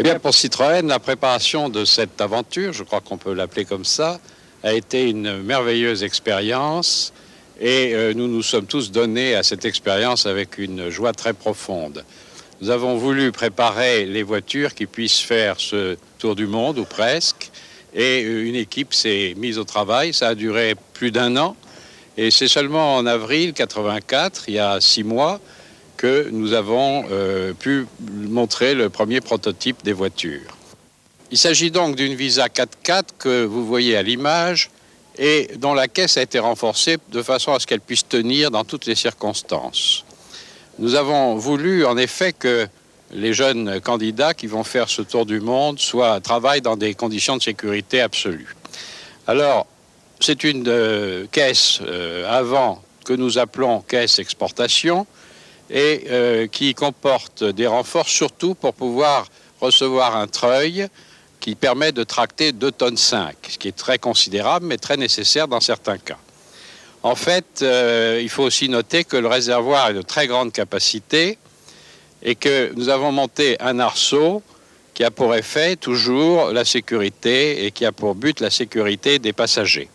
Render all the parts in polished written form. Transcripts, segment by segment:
Eh bien, pour Citroën, la préparation de cette aventure, je crois qu'on peut l'appeler comme ça, a été une merveilleuse expérience et nous nous sommes tous donnés à cette expérience avec une joie très profonde. Nous avons voulu préparer les voitures qui puissent faire ce tour du monde, ou presque, et une équipe s'est mise au travail. Ça a duré plus d'un an et c'est seulement en avril 84, il y a 6 mois, que nous avons pu montrer le premier prototype des voitures. Il s'agit donc d'une Visa 4x4 que vous voyez à l'image et dont la caisse a été renforcée de façon à ce qu'elle puisse tenir dans toutes les circonstances. Nous avons voulu en effet que les jeunes candidats qui vont faire ce tour du monde travaillent dans des conditions de sécurité absolues. Alors, c'est une caisse avant que nous appelons caisse exportation, et qui comporte des renforts surtout pour pouvoir recevoir un treuil qui permet de tracter 2,5 tonnes, ce qui est très considérable mais très nécessaire dans certains cas. En fait, il faut aussi noter que le réservoir est de très grande capacité et que nous avons monté un arceau qui a pour effet toujours la sécurité et qui a pour but la sécurité des passagers.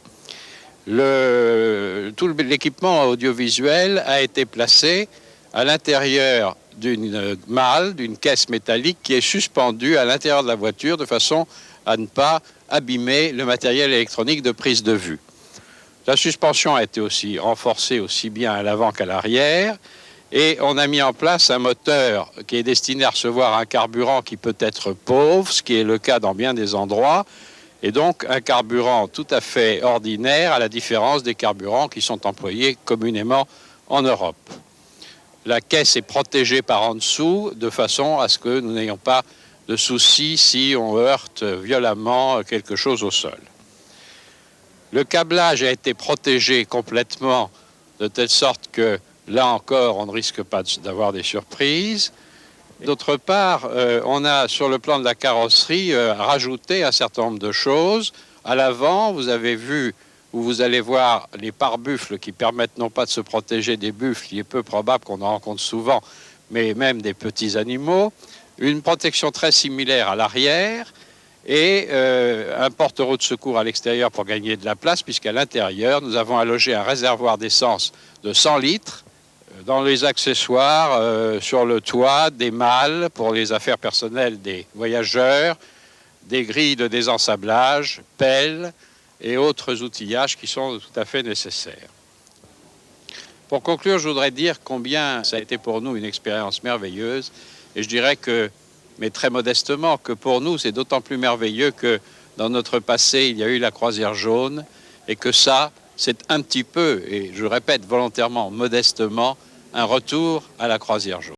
Tout l'équipement audiovisuel a été placé à l'intérieur d'une malle, d'une caisse métallique qui est suspendue à l'intérieur de la voiture de façon à ne pas abîmer le matériel électronique de prise de vue. La suspension a été aussi renforcée aussi bien à l'avant qu'à l'arrière et on a mis en place un moteur qui est destiné à recevoir un carburant qui peut être pauvre, ce qui est le cas dans bien des endroits, et donc un carburant tout à fait ordinaire à la différence des carburants qui sont employés communément en Europe. La caisse est protégée par en dessous de façon à ce que nous n'ayons pas de soucis si on heurte violemment quelque chose au sol. Le câblage a été protégé complètement de telle sorte que là encore on ne risque pas d'avoir des surprises. D'autre part, on a sur le plan de la carrosserie rajouté un certain nombre de choses. À l'avant, vous avez vu où vous allez voir les pare-buffles qui permettent non pas de se protéger des buffles, il est peu probable qu'on en rencontre souvent, mais même des petits animaux, une protection très similaire à l'arrière et un porte-roue de secours à l'extérieur pour gagner de la place, puisqu'à l'intérieur, nous avons allogé un réservoir d'essence de 100 litres, dans les accessoires, sur le toit, des malles pour les affaires personnelles des voyageurs, des grilles de désensablage, pelles, et autres outillages qui sont tout à fait nécessaires. Pour conclure, je voudrais dire combien ça a été pour nous une expérience merveilleuse, et je dirais que, mais très modestement, que pour nous c'est d'autant plus merveilleux que dans notre passé il y a eu la croisière jaune, et que ça c'est un petit peu, et je répète volontairement, modestement, un retour à la croisière jaune.